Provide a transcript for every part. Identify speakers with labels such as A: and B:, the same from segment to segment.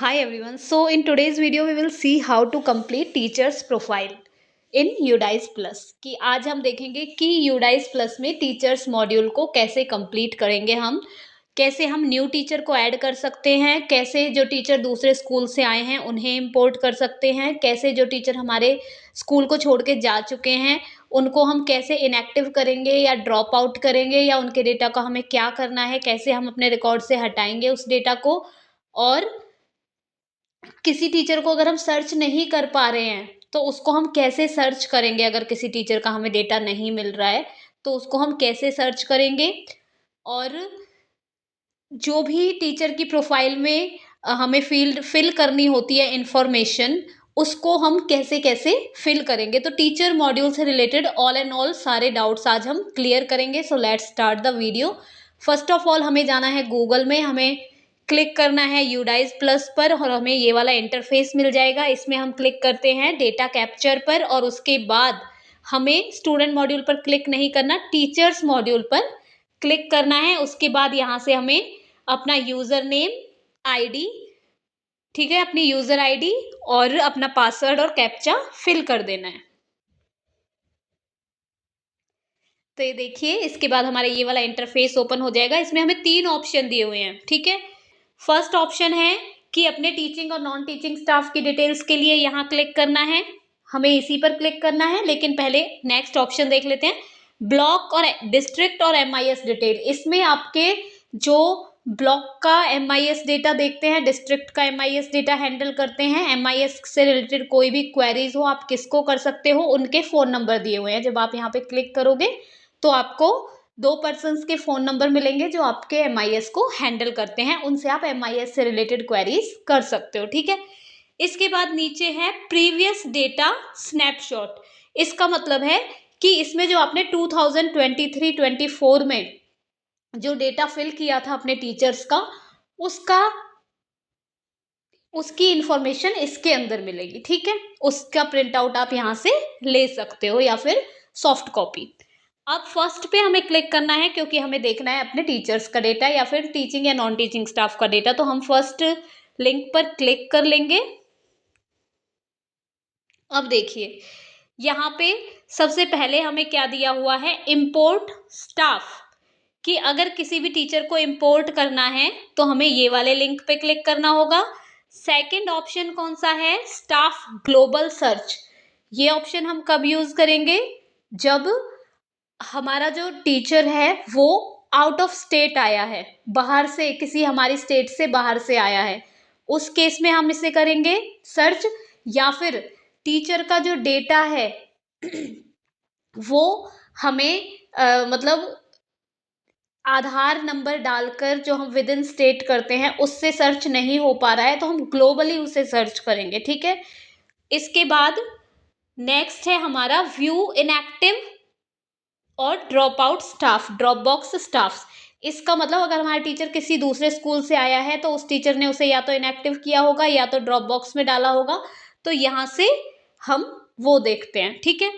A: Hi everyone. So in today's video we will see how to complete teacher's profile in UDICE Plus कि आज हम देखेंगे कि UDICE Plus में teachers module को कैसे कंप्लीट करेंगे हम कैसे हम न्यू टीचर को ऐड कर सकते हैं, कैसे जो टीचर दूसरे स्कूल से आए हैं उन्हें इंपोर्ट कर सकते हैं, कैसे जो टीचर हमारे स्कूल को छोड़ के जा चुके हैं उनको हम कैसे इनएक्टिव करेंगे या ड्रॉप आउट करेंगे या उनके डेटा का हमें क्या करना है, कैसे हम अपने रिकॉर्ड से हटाएंगे उस डेटा को। और किसी टीचर को अगर हम सर्च नहीं कर पा रहे हैं तो उसको हम कैसे सर्च करेंगे, अगर किसी टीचर का हमें डेटा नहीं मिल रहा है तो उसको हम कैसे सर्च करेंगे। और जो भी टीचर की प्रोफाइल में हमें फील्ड फिल करनी होती है इंफॉर्मेशन, उसको हम कैसे कैसे फिल करेंगे। तो टीचर मॉड्यूल से रिलेटेड ऑल एंड ऑल सारे डाउट्स आज हम क्लियर करेंगे। So let's start the video. First of all हमें जाना है गूगल में, हमें क्लिक करना है यूडाइज प्लस पर और हमें ये वाला इंटरफेस मिल जाएगा। इसमें हम क्लिक करते हैं डेटा कैप्चर पर और उसके बाद हमें स्टूडेंट मॉड्यूल पर क्लिक नहीं करना, टीचर्स मॉड्यूल पर क्लिक करना है। उसके बाद यहाँ से हमें अपना यूजर नेम, आईडी, ठीक है, अपनी यूजर आईडी और अपना पासवर्ड और कैप्चा फिल कर देना है। तो ये देखिए इसके बाद हमारा ये वाला इंटरफेस ओपन हो जाएगा। इसमें हमें 3 ऑप्शन दिए हुए हैं, ठीक है। फर्स्ट ऑप्शन है कि अपने टीचिंग और नॉन टीचिंग स्टाफ की डिटेल्स के लिए यहाँ क्लिक करना है, हमें इसी पर क्लिक करना है। लेकिन पहले नेक्स्ट ऑप्शन देख लेते हैं, ब्लॉक और डिस्ट्रिक्ट और एमआईएस डिटेल। इसमें आपके जो ब्लॉक का एमआईएस डेटा देखते हैं, डिस्ट्रिक्ट का एमआईएस डेटा हैंडल करते हैं, एमआईएस से रिलेटेड कोई भी क्वेरीज हो आप किसको कर सकते हो, उनके फोन नंबर दिए हुए हैं। जब आप यहाँ पे क्लिक करोगे तो आपको 2 पर्सन्स के फोन नंबर मिलेंगे जो आपके एमआईएस को हैंडल करते हैं, उनसे आप एमआईएस से रिलेटेड क्वेरीज कर सकते हो, ठीक है। इसके बाद नीचे है प्रीवियस डेटा स्नैपशॉट। इसका मतलब है कि इसमें जो आपने 2023-24 में जो डेटा फिल किया था अपने टीचर्स का, उसकी इंफॉर्मेशन इसके अंदर मिलेगी, ठीक है। उसका प्रिंट आउट आप यहाँ से ले सकते हो या फिर सॉफ्ट कॉपी। अब फर्स्ट पे हमें क्लिक करना है क्योंकि हमें देखना है अपने टीचर्स का डेटा या फिर टीचिंग या नॉन टीचिंग स्टाफ का डेटा। तो हम फर्स्ट लिंक पर क्लिक कर लेंगे। अब देखिए यहाँ पे सबसे पहले हमें क्या दिया हुआ है, इंपोर्ट स्टाफ, कि अगर किसी भी टीचर को इंपोर्ट करना है तो हमें ये वाले लिंक पे क्लिक करना होगा। सेकंड ऑप्शन कौन सा है, स्टाफ ग्लोबल सर्च। ये ऑप्शन हम कब यूज करेंगे, जब हमारा जो टीचर है वो आउट ऑफ स्टेट आया है, बाहर से, किसी हमारी स्टेट से बाहर से आया है, उस केस में हम इसे करेंगे सर्च। या फिर टीचर का जो डेटा है वो हमें मतलब आधार नंबर डालकर जो हम विद इन स्टेट करते हैं उससे सर्च नहीं हो पा रहा है तो हम ग्लोबली उसे सर्च करेंगे, ठीक है। इसके बाद नेक्स्ट है हमारा व्यू इनएक्टिव और drop out staff, drop box staff. इसका मतलब अगर हमारा टीचर किसी दूसरे स्कूल से आया है तो उस टीचर ने उसे या तो इनएक्टिव किया होगा या तो ड्रॉप बॉक्स में डाला होगा। तो यहाँ से हम वो देखते हैं, ठीक है।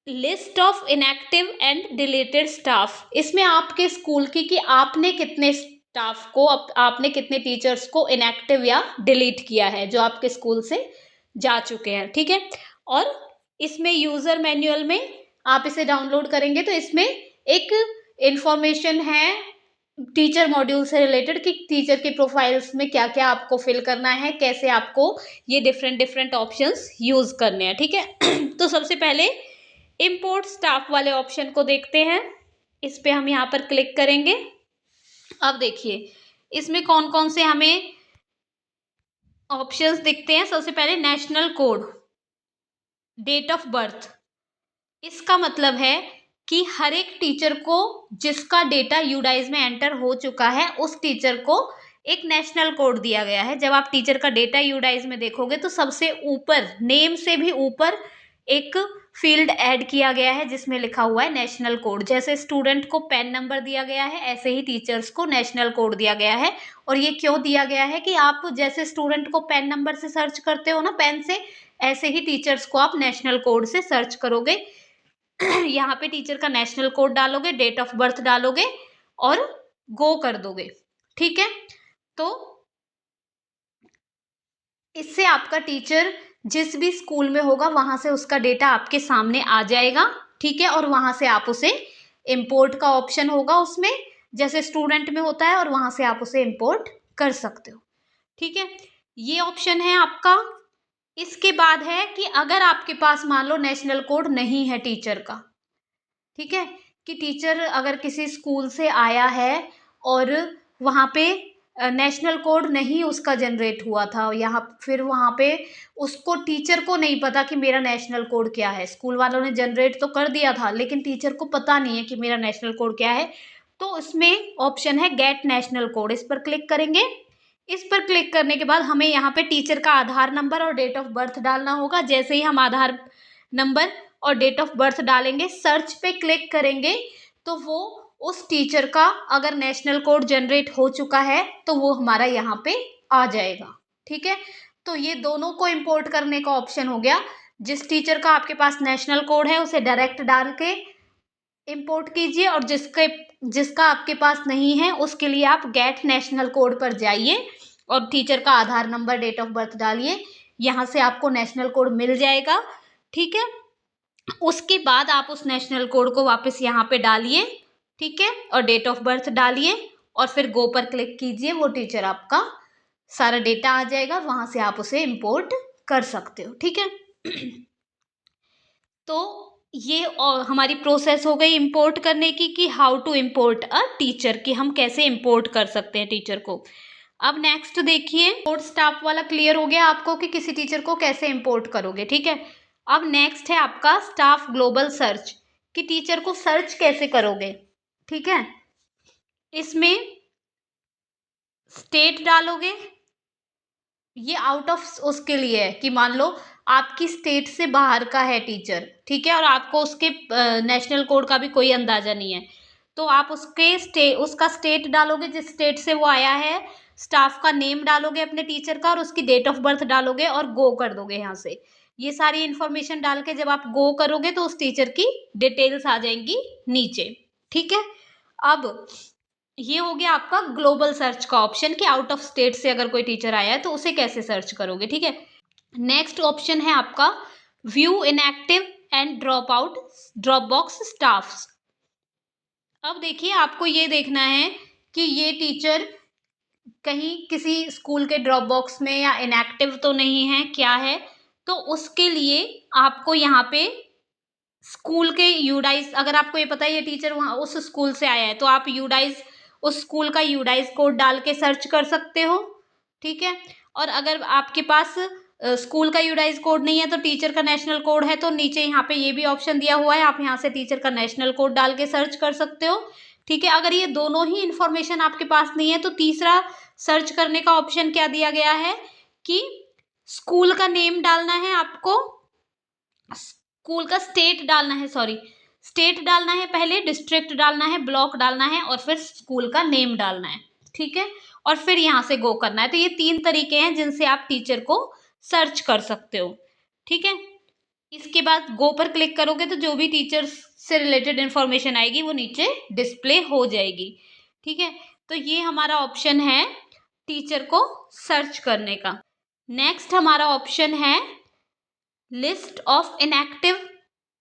A: List of inactive and deleted staff, इसमें आपके स्कूल की कि आपने कितने स्टाफ को, आपने कितने टीचर्स को इनएक्टिव या डिलीट किया है जो आपके स्कूल से जा चुके हैं, ठीक है। और इसमें यूजर मैनुअल में आप इसे डाउनलोड करेंगे तो इसमें एक इंफॉर्मेशन है टीचर मॉड्यूल से रिलेटेड कि टीचर की प्रोफाइल्स में क्या क्या आपको फिल करना है, कैसे आपको ये डिफरेंट डिफरेंट ऑप्शंस यूज करने हैं, ठीक है। तो सबसे पहले इंपोर्ट स्टाफ वाले ऑप्शन को देखते हैं। इस पे हम यहाँ पर क्लिक करेंगे। अब देखिए इसमें कौन कौन से हमें ऑप्शंस दिखते हैं। सबसे पहले national code, date of birth. इसका मतलब है कि हर एक टीचर को जिसका डेटा यूडाइज में एंटर हो चुका है उस टीचर को एक नेशनल कोड दिया गया है। जब आप टीचर का डेटा यूडाइज में देखोगे तो सबसे ऊपर, नेम से भी ऊपर, एक फील्ड ऐड किया गया है जिसमें लिखा हुआ है नेशनल कोड। जैसे स्टूडेंट को पैन नंबर दिया गया है ऐसे ही टीचर्स को नेशनल कोड दिया गया है। और ये क्यों दिया गया है कि आप जैसे स्टूडेंट को पैन नंबर से सर्च करते हो ना, पेन से, ऐसे ही टीचर्स को आप नेशनल कोड से सर्च करोगे। यहाँ पे टीचर का नेशनल कोड डालोगे, डेट ऑफ बर्थ डालोगे और गो कर दोगे, ठीक है। तो इससे आपका टीचर जिस भी स्कूल में होगा वहाँ से उसका डेटा आपके सामने आ जाएगा, ठीक है। और वहाँ से आप उसे इम्पोर्ट का ऑप्शन होगा उसमें, जैसे स्टूडेंट में होता है, और वहाँ से आप उसे इम्पोर्ट कर सकते हो, ठीक है। ये ऑप्शन है आपका। इसके बाद है कि अगर आपके पास मान लो नेशनल कोड नहीं है टीचर का, ठीक है, कि टीचर अगर किसी स्कूल से आया है और वहाँ पे नेशनल कोड नहीं उसका जनरेट हुआ था, यहाँ फिर वहाँ पे उसको टीचर को नहीं पता कि मेरा नेशनल कोड क्या है। स्कूल वालों ने जनरेट तो कर दिया था लेकिन टीचर को पता नहीं है कि मेरा नेशनल कोड क्या है, तो इसमें ऑप्शन है गेट नेशनल कोड। इस पर क्लिक करेंगे। इस पर क्लिक करने के बाद हमें यहाँ पे टीचर का आधार नंबर और डेट ऑफ बर्थ डालना होगा। जैसे ही हम आधार नंबर और डेट ऑफ बर्थ डालेंगे, सर्च पे क्लिक करेंगे, तो वो उस टीचर का अगर नेशनल कोड जनरेट हो चुका है तो वो हमारा यहाँ पे आ जाएगा, ठीक है। तो ये दोनों को इंपोर्ट करने का ऑप्शन हो गया। जिस टीचर का आपके पास नेशनल कोड है उसे डायरेक्ट डाल के इंपोर्ट कीजिए, और जिसका आपके पास नहीं है उसके लिए आप गेट नेशनल कोड पर जाइए और टीचर का आधार नंबर, डेट ऑफ बर्थ डालिए। यहाँ से आपको नेशनल कोड मिल जाएगा, ठीक है। उसके बाद आप उस नेशनल कोड को वापस यहाँ पे डालिए, ठीक है, और डेट ऑफ बर्थ डालिए और फिर गो पर क्लिक कीजिए। वो टीचर आपका सारा डेटा आ जाएगा, वहां से आप उसे इंपोर्ट कर सकते हो, ठीक है। तो ये हमारी प्रोसेस हो गई इंपोर्ट करने की, कि how to import a teacher, कि हम कैसे इंपोर्ट कर सकते हैं टीचर को। अब नेक्स्ट देखिए, इंपोर्ट स्टाफ वाला क्लियर हो गया आपको कि किसी टीचर को कैसे इंपोर्ट करोगे, ठीक है। अब नेक्स्ट है आपका स्टाफ ग्लोबल सर्च, कि टीचर को सर्च कैसे करोगे, ठीक है। इसमें स्टेट डालोगे, ये आउट ऑफ उसके लिए है कि मान लो आपकी स्टेट से बाहर का है टीचर, ठीक है, और आपको उसके नेशनल कोड का भी कोई अंदाजा नहीं है, तो आप उसका स्टेट डालोगे जिस स्टेट से वो आया है, स्टाफ का नेम डालोगे अपने टीचर का और उसकी डेट ऑफ बर्थ डालोगे और गो कर दोगे। यहाँ से ये सारी इन्फॉर्मेशन डाल के जब आप गो करोगे तो उस टीचर की डिटेल्स आ जाएंगी नीचे, ठीक है। अब ये हो गया आपका ग्लोबल सर्च का ऑप्शन, कि आउट ऑफ स्टेट से अगर कोई टीचर आया है तो उसे कैसे सर्च करोगे, ठीक है। नेक्स्ट ऑप्शन है आपका view inactive and drop box staffs. अब देखिए, आपको ये देखना है कि ये टीचर कहीं किसी स्कूल के ड्रॉप बॉक्स में या इनएक्टिव तो नहीं है, क्या है। तो उसके लिए आपको यहाँ पे स्कूल के यूडाइज, अगर आपको ये पता है ये टीचर वहाँ उस स्कूल से आया है, तो आप यूडाइज, उस स्कूल का यूडाइज कोड डाल के सर्च कर सकते हो, ठीक है। और अगर आपके पास स्कूल का यूडाइज कोड नहीं है तो टीचर का नेशनल कोड है, तो नीचे यहाँ पे ये भी ऑप्शन दिया हुआ है, आप यहाँ से टीचर का नेशनल कोड डाल के सर्च कर सकते हो, ठीक है। अगर ये दोनों ही इंफॉर्मेशन आपके पास नहीं है तो तीसरा सर्च करने का ऑप्शन क्या दिया गया है, कि स्कूल का नेम डालना है आपको, स्कूल का स्टेट डालना है, सॉरी स्टेट डालना है, पहले डिस्ट्रिक्ट डालना है, ब्लॉक डालना है और फिर स्कूल का नेम डालना है, ठीक है, और फिर यहाँ से गो करना है। तो ये 3 तरीके हैं जिनसे आप टीचर को सर्च कर सकते हो, ठीक है। इसके बाद गो पर क्लिक करोगे तो जो भी टीचर से रिलेटेड इंफॉर्मेशन आएगी वो नीचे डिस्प्ले हो जाएगी, ठीक है। तो ये हमारा ऑप्शन है टीचर को सर्च करने का। नेक्स्ट हमारा ऑप्शन है list of inactive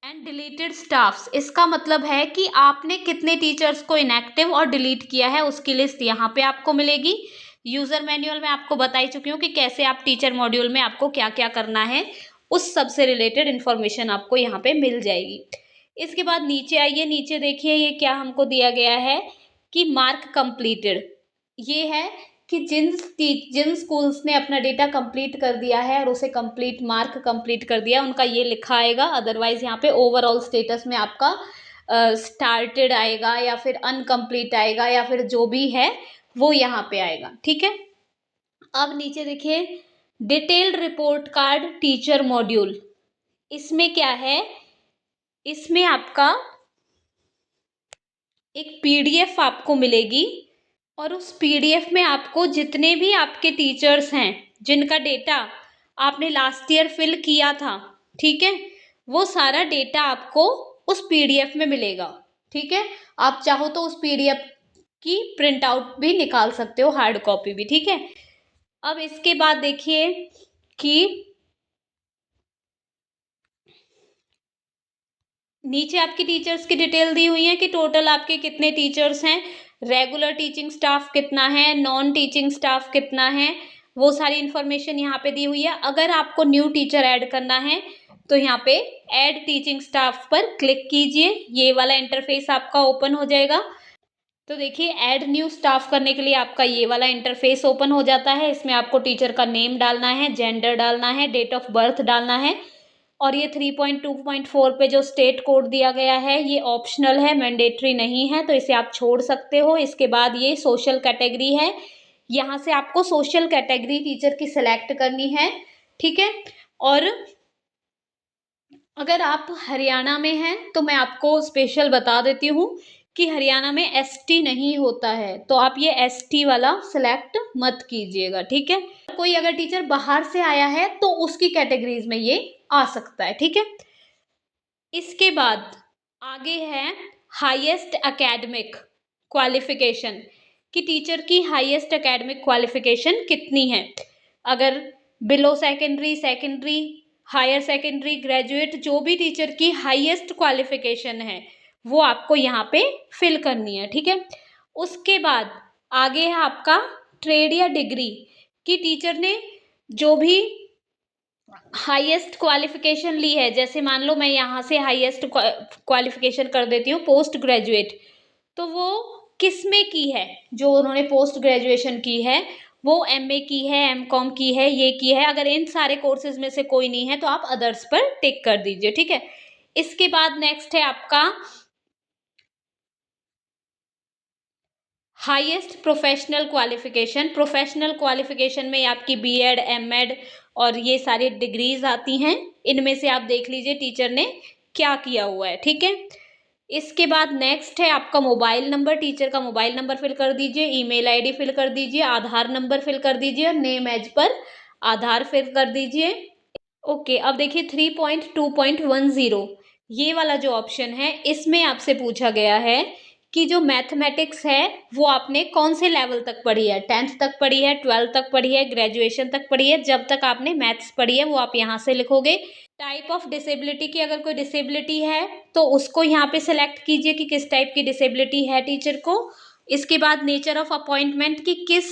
A: and deleted staffs. इसका मतलब है कि आपने कितने टीचर्स को इनएक्टिव और डिलीट किया है उसकी लिस्ट यहाँ पे आपको मिलेगी। यूजर मैन्युअल में आपको बता ही चुकी हूँ कि कैसे आप टीचर मॉड्यूल में आपको क्या क्या करना है, उस सब से रिलेटेड इन्फॉर्मेशन आपको यहाँ पे मिल जाएगी। इसके बाद नीचे आइए, नीचे देखिए ये क्या हमको दिया गया है कि मार्क कंप्लीटेड। ये है कि जिन स्कूल्स ने अपना डेटा कंप्लीट कर दिया है और उसे कंप्लीट मार्क कंप्लीट कर दिया, उनका ये लिखा आएगा। अदरवाइज यहाँ पे ओवरऑल स्टेटस में आपका स्टार्टेड आएगा या फिर अनकम्प्लीट आएगा या फिर जो भी है वो यहाँ पे आएगा, ठीक है। अब नीचे देखिए detailed report card teacher module. इसमें क्या है, इसमें आपका एक पीडीएफ आपको मिलेगी और उस पीडीएफ में आपको जितने भी आपके टीचर्स हैं जिनका डेटा आपने लास्ट ईयर फिल किया था, ठीक है, वो सारा डेटा आपको उस पीडीएफ में मिलेगा, ठीक है। आप चाहो तो उस पीडीएफ की प्रिंट आउट भी निकाल सकते हो, हार्ड कॉपी भी, ठीक है। अब इसके बाद देखिए कि नीचे आपकी टीचर्स की डिटेल दी हुई है कि टोटल आपके कितने टीचर्स हैं, रेगुलर टीचिंग स्टाफ कितना है, नॉन टीचिंग स्टाफ कितना है, वो सारी इन्फॉर्मेशन यहाँ पे दी हुई है। अगर आपको न्यू टीचर ऐड करना है तो यहाँ पे ऐड टीचिंग स्टाफ पर क्लिक कीजिए, ये वाला इंटरफेस आपका ओपन हो जाएगा। तो देखिए ऐड न्यू स्टाफ करने के लिए आपका ये वाला इंटरफेस ओपन हो जाता है। इसमें आपको टीचर का नेम डालना है, जेंडर डालना है, डेट ऑफ बर्थ डालना है, और ये 3.2.4 पे जो स्टेट कोड दिया गया है ये ऑप्शनल है, मैंडेटरी नहीं है, तो इसे आप छोड़ सकते हो। इसके बाद ये सोशल कैटेगरी है, यहाँ से आपको सोशल कैटेगरी टीचर की सिलेक्ट करनी है, ठीक है। और अगर आप हरियाणा में हैं तो मैं आपको स्पेशल बता देती हूँ कि हरियाणा में एसटी नहीं होता है, तो आप ये एसटी वाला सिलेक्ट मत कीजिएगा, ठीक है। कोई अगर टीचर बाहर से आया है तो उसकी कैटेगरीज में ये आ सकता है, ठीक है। इसके बाद आगे है हाईएस्ट एकेडमिक क्वालिफिकेशन, कि टीचर की हाईएस्ट एकेडमिक क्वालिफिकेशन कितनी है। अगर below secondary, secondary, higher secondary, graduate, जो भी टीचर की हाईएस्ट क्वालिफिकेशन है वो आपको यहाँ पे फिल करनी है, ठीक है। उसके बाद आगे है आपका ट्रेड या डिग्री, कि टीचर ने जो भी हाईएस्ट क्वालिफिकेशन ली है, जैसे मान लो मैं यहाँ से हाईएस्ट क्वालिफिकेशन कर देती हूँ पोस्ट ग्रेजुएट, तो वो किस में की है, जो उन्होंने पोस्ट ग्रेजुएशन की है वो एमए की है, एमकॉम की है, ये की है। अगर इन सारे कोर्सेज में से कोई नहीं है तो आप अदर्स पर टिक कर दीजिए, ठीक है। इसके बाद नेक्स्ट है आपका highest professional qualification. Professional qualification में आपकी बीएड, एमएड और ये सारी डिग्रीज आती हैं, इनमें से आप देख लीजिए टीचर ने क्या किया हुआ है, ठीक है। इसके बाद नेक्स्ट है आपका मोबाइल नंबर, टीचर का मोबाइल नंबर फिल कर दीजिए, ईमेल आईडी फिल कर दीजिए, आधार नंबर फिल कर दीजिए और नेम एज पर आधार फिल कर दीजिए। ओके, अब देखिए 3.2.10 ये वाला जो ऑप्शन है इसमें आपसे पूछा गया है कि जो मैथमेटिक्स है वो आपने कौन से लेवल तक पढ़ी है, 10th तक पढ़ी है, 12th तक पढ़ी है, ग्रेजुएशन तक पढ़ी है। जब तक आपने मैथ्स पढ़ी है वो आप यहाँ से लिखोगे। टाइप ऑफ डिसेबिलिटी की अगर कोई डिसेबिलिटी है तो उसको यहाँ पे सिलेक्ट कीजिए कि किस टाइप की डिसेबिलिटी है टीचर को। इसके बाद नेचर ऑफ अपॉइंटमेंट की किस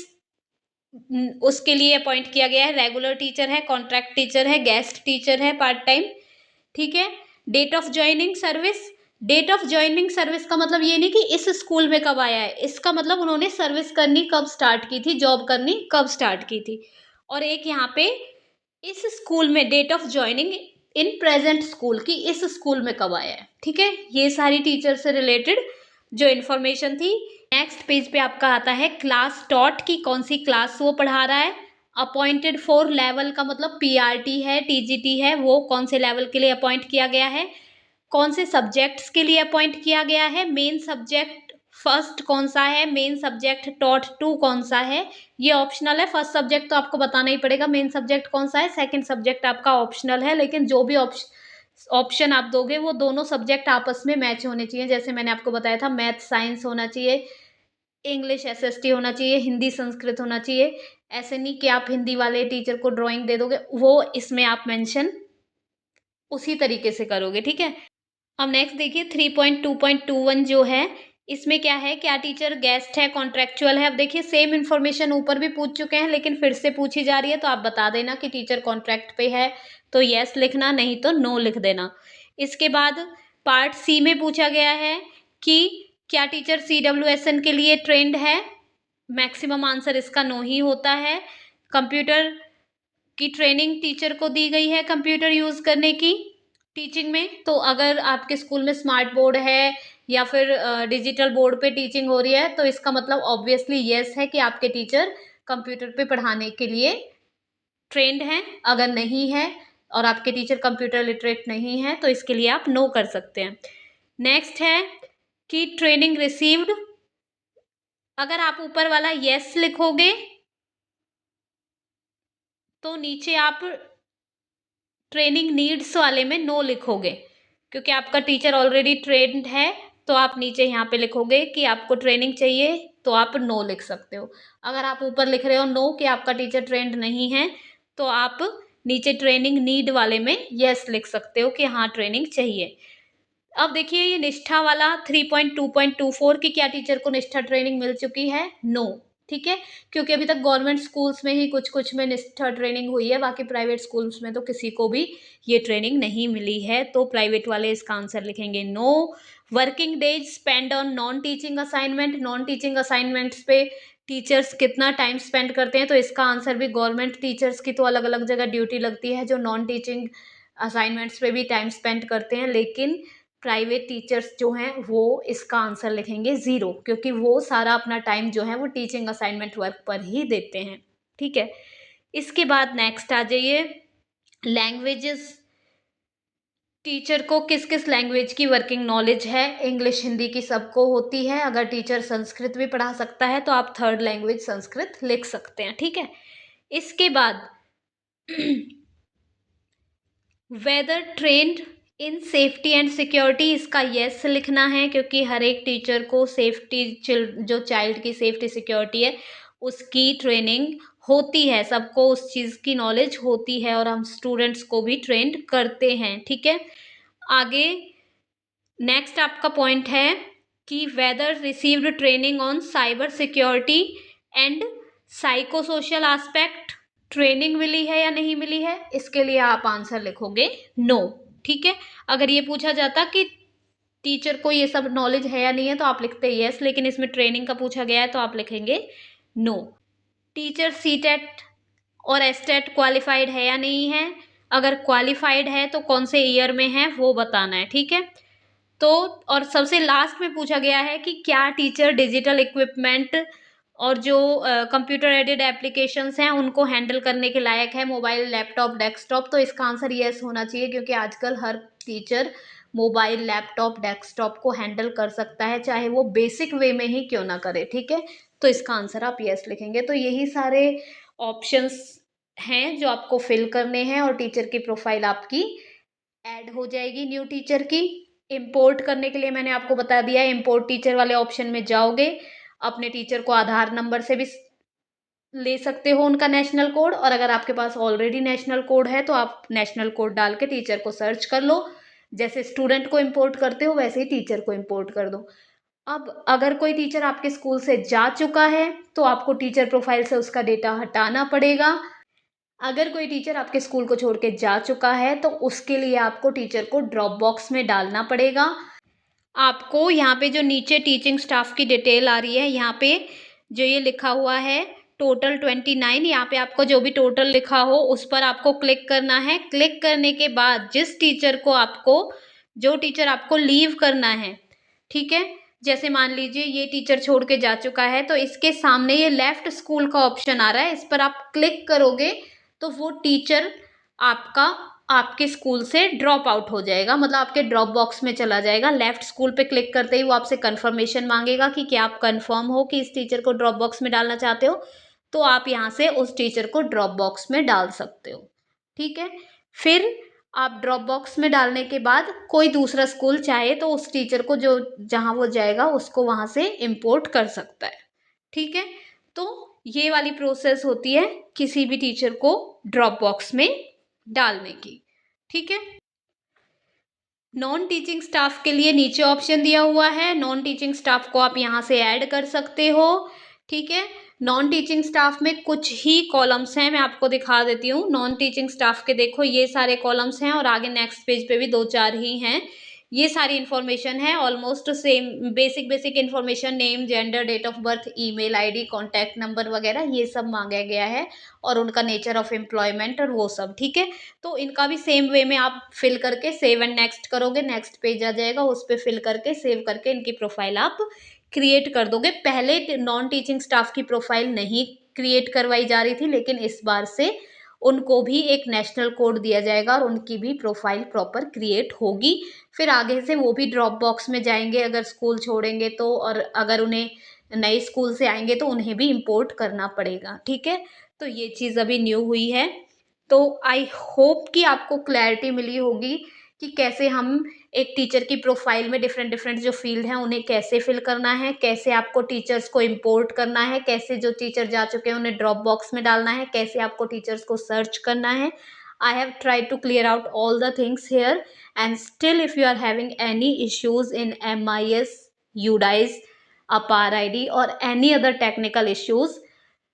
A: उसके लिए अपॉइंट किया गया है, रेगुलर टीचर है, कॉन्ट्रैक्ट टीचर है, गेस्ट टीचर है, पार्ट टाइम, ठीक है। Date of joining service, date of joining service का मतलब ये नहीं कि इस स्कूल में कब आया है, इसका मतलब उन्होंने सर्विस करनी कब स्टार्ट की थी, जॉब करनी कब स्टार्ट की थी। और एक यहाँ पे इस स्कूल में date of joining in present school की इस स्कूल में कब आया है, ठीक है। ये सारी टीचर से रिलेटेड जो इन्फॉर्मेशन थी। नेक्स्ट पेज पे आपका आता है क्लास टॉट की कौन सी क्लास वो पढ़ा रहा है। अपॉइंटेड फॉर लेवल का मतलब पीआरटी है, टीजीटी है, वो कौन से लेवल के लिए अपॉइंट किया गया है, कौन से सब्जेक्ट्स के लिए अपॉइंट किया गया है, मेन सब्जेक्ट फर्स्ट कौन सा है, मेन सब्जेक्ट टॉट 2 कौन सा है, ये ऑप्शनल है। फर्स्ट सब्जेक्ट तो आपको बताना ही पड़ेगा मेन सब्जेक्ट कौन सा है, सेकंड सब्जेक्ट आपका ऑप्शनल है, लेकिन जो भी ऑप्शन आप दोगे वो दोनों सब्जेक्ट आपस में मैच होने चाहिए। जैसे मैंने आपको बताया था मैथ साइंस होना चाहिए, इंग्लिश एसएसटी होना चाहिए, हिंदी संस्कृत होना चाहिए। ऐसे नहीं कि आप हिंदी वाले टीचर को ड्राइंग दे दोगे, वो इसमें आप मेंशन उसी तरीके से करोगे, ठीक है। अब नेक्स्ट देखिए 3.2.21 जो है इसमें क्या है, क्या टीचर गेस्ट है, कॉन्ट्रेक्चुअल है। अब देखिए सेम इन्फॉर्मेशन ऊपर भी पूछ चुके हैं लेकिन फिर से पूछी जा रही है, तो आप बता देना कि टीचर कॉन्ट्रैक्ट पे है तो यस लिखना, नहीं तो नो लिख देना। इसके बाद पार्ट सी में पूछा गया है कि क्या टीचर CWSN के लिए ट्रेंड है। मैक्सिमम आंसर इसका नो ही होता है। कंप्यूटर की ट्रेनिंग टीचर को दी गई है कंप्यूटर यूज़ करने की टीचिंग में, तो अगर आपके स्कूल में स्मार्ट बोर्ड है या फिर डिजिटल बोर्ड पे टीचिंग हो रही है तो इसका मतलब ऑब्वियसली यस है कि आपके टीचर कंप्यूटर पे पढ़ाने के लिए ट्रेंड हैं। अगर नहीं है और आपके टीचर कंप्यूटर लिटरेट नहीं है तो इसके लिए आप नो कर सकते हैं। नेक्स्ट है कि ट्रेनिंग रिसीव्ड, अगर आप ऊपर वाला यस लिखोगे तो नीचे आप ट्रेनिंग नीड्स वाले में नो लिखोगे, क्योंकि आपका टीचर ऑलरेडी ट्रेंड है तो आप नीचे यहाँ पे लिखोगे कि आपको ट्रेनिंग चाहिए तो आप नो लिख सकते हो। अगर आप ऊपर लिख रहे हो नो कि आपका टीचर ट्रेंड नहीं है तो आप नीचे ट्रेनिंग नीड वाले में यस लिख सकते हो कि हाँ ट्रेनिंग चाहिए। अब देखिए ये निष्ठा वाला 3.2.24 की क्या टीचर को निष्ठा ट्रेनिंग मिल चुकी है? नो। ठीक है, क्योंकि अभी तक गवर्नमेंट स्कूल्स में ही कुछ कुछ में निष्ठा ट्रेनिंग हुई है, बाकी प्राइवेट स्कूल्स में तो किसी को भी ये ट्रेनिंग नहीं मिली है, तो प्राइवेट वाले इसका आंसर लिखेंगे no. Working days spend on non teaching assignment, non teaching assignments पे टीचर्स कितना टाइम स्पेंड करते हैं, तो इसका आंसर भी गवर्नमेंट टीचर्स की तो अलग अलग जगह ड्यूटी लगती है जो नॉन टीचिंग असाइनमेंट्स पे भी टाइम स्पेंड करते हैं, लेकिन प्राइवेट टीचर्स जो हैं वो इसका आंसर लिखेंगे 0, क्योंकि वो सारा अपना टाइम जो है वो टीचिंग असाइनमेंट वर्क पर ही देते हैं। ठीक है, इसके बाद नेक्स्ट आ जाइए लैंग्वेजेस। टीचर को किस किस लैंग्वेज की वर्किंग नॉलेज है? इंग्लिश हिंदी की सबको होती है। अगर टीचर संस्कृत भी पढ़ा सकता है तो आप थर्ड लैंग्वेज संस्कृत लिख सकते हैं। ठीक है, इसके बाद whether trained in safety and security, इसका यस लिखना है, क्योंकि हर एक टीचर को सेफ्टी जो चाइल्ड की सेफ्टी सिक्योरिटी है उसकी ट्रेनिंग होती है, सबको उस चीज़ की नॉलेज होती है और हम स्टूडेंट्स को भी ट्रेंड करते हैं। ठीक है, आगे नेक्स्ट आपका पॉइंट है कि whether received training on cyber security and psycho social aspect, training मिली है या नहीं मिली है? इसके लिए आप आंसर लिखोगे नो। ठीक है, अगर ये पूछा जाता कि टीचर को ये सब नॉलेज है या नहीं है तो आप लिखते यस, लेकिन इसमें ट्रेनिंग का पूछा गया है तो आप लिखेंगे नो। टीचर सीटेट और एस्टेट क्वालिफाइड है या नहीं है? अगर क्वालिफाइड है तो कौन से ईयर में है वो बताना है। ठीक है, तो और सबसे लास्ट में पूछा गया है कि क्या टीचर डिजिटल इक्विपमेंट और जो कंप्यूटर एडेड एप्लीकेशंस हैं उनको हैंडल करने के लायक है, मोबाइल लैपटॉप डेस्कटॉप, तो इसका आंसर यस होना चाहिए, क्योंकि आजकल हर टीचर मोबाइल लैपटॉप डेस्कटॉप को हैंडल कर सकता है, चाहे वो बेसिक वे में ही क्यों ना करे। ठीक है, तो इसका आंसर आप यस लिखेंगे। तो यही सारे ऑप्शंस हैं जो आपको फिल करने हैं और टीचर की प्रोफाइल आपकी ऐड हो जाएगी न्यू टीचर की। इंपोर्ट करने के लिए मैंने आपको बता दिया है, इंपोर्ट टीचर वाले ऑप्शन में जाओगे, अपने टीचर को आधार नंबर से भी ले सकते हो उनका नेशनल कोड, और अगर आपके पास ऑलरेडी नेशनल कोड है तो आप नेशनल कोड डाल के टीचर को सर्च कर लो। जैसे स्टूडेंट को इंपोर्ट करते हो वैसे ही टीचर को इंपोर्ट कर दो। अब अगर कोई टीचर आपके स्कूल से जा चुका है तो आपको टीचर प्रोफाइल से उसका डेटा हटाना पड़ेगा। अगर कोई टीचर आपके स्कूल को छोड़ के जा चुका है तो उसके लिए आपको टीचर को ड्रॉप बॉक्स में डालना पड़ेगा। आपको यहाँ पे जो नीचे टीचिंग स्टाफ की डिटेल आ रही है, यहाँ पे जो ये लिखा हुआ है टोटल 29, यहाँ पे आपको जो भी टोटल लिखा हो उस पर आपको क्लिक करना है। क्लिक करने के बाद जिस टीचर को आपको जो टीचर आपको लीव करना है, ठीक है, जैसे मान लीजिए ये टीचर छोड़ के जा चुका है तो इसके सामने ये लेफ्ट स्कूल का ऑप्शन आ रहा है, इस पर आप क्लिक करोगे तो वो टीचर आपका आपके स्कूल से ड्रॉप आउट हो जाएगा, मतलब आपके ड्रॉप बॉक्स में चला जाएगा। लेफ्ट स्कूल पे क्लिक करते ही वो आपसे कंफर्मेशन मांगेगा कि क्या आप कंफर्म हो कि इस टीचर को ड्रॉप बॉक्स में डालना चाहते हो, तो आप यहाँ से उस टीचर को ड्रॉप बॉक्स में डाल सकते हो। ठीक है, फिर आप ड्रॉप बॉक्स में डालने के बाद कोई दूसरा स्कूल चाहे तो उस टीचर को जो जहाँ वो जाएगा उसको वहाँ से इम्पोर्ट कर सकता है। ठीक है, तो ये वाली प्रोसेस होती है किसी भी टीचर को ड्रॉप बॉक्स में डालने की। ठीक है, नॉन टीचिंग स्टाफ के लिए नीचे ऑप्शन दिया हुआ है, नॉन टीचिंग स्टाफ को आप यहाँ से ऐड कर सकते हो। ठीक है, नॉन टीचिंग स्टाफ में कुछ ही कॉलम्स हैं, मैं आपको दिखा देती हूँ। नॉन टीचिंग स्टाफ के देखो ये सारे कॉलम्स हैं और आगे नेक्स्ट पेज पे भी 2-4 ही हैं। ये सारी इन्फॉर्मेशन है almost same, basic information, name, gender, date of birth, email ID, contact number वगैरह ये सब मांगा गया है, और उनका नेचर ऑफ एम्प्लॉयमेंट और वो सब। ठीक है, तो इनका भी सेम वे में आप फिल करके सेव एंड नेक्स्ट करोगे, नेक्स्ट पेज आ जाएगा, उस पर फिल करके सेव करके इनकी प्रोफाइल आप क्रिएट कर दोगे। पहले नॉन टीचिंग स्टाफ की प्रोफाइल नहीं क्रिएट करवाई जा रही थी, लेकिन इस बार से उनको भी एक नेशनल कोड दिया जाएगा और उनकी भी प्रोफाइल प्रॉपर क्रिएट होगी। फिर आगे से वो भी ड्रॉप बॉक्स में जाएंगे अगर स्कूल छोड़ेंगे तो, और अगर उन्हें नए स्कूल से आएंगे तो उन्हें भी इम्पोर्ट करना पड़ेगा। ठीक है, तो ये चीज़ अभी न्यू हुई है। तो आई होप कि आपको क्लैरिटी मिली होगी कि कैसे हम एक टीचर की प्रोफाइल में डिफरेंट डिफरेंट जो फील्ड हैं उन्हें कैसे फिल करना है, कैसे आपको टीचर्स को इंपोर्ट करना है, कैसे जो टीचर जा चुके हैं उन्हें ड्रॉप बॉक्स में डालना है, कैसे आपको टीचर्स को सर्च करना है। I have tried to clear out all the things here, and still if you are having any issues in MIS, UDIS, APAR ID or any other technical issues,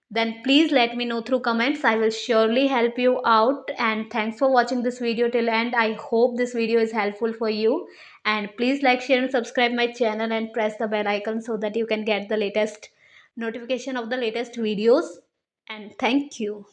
A: then please let me know through comments. I will surely help you out. And thanks for watching this video till end. I hope this video is helpful for you. And please like, share and subscribe my channel and press the bell icon so that you can get the latest notification of the latest videos. And thank you.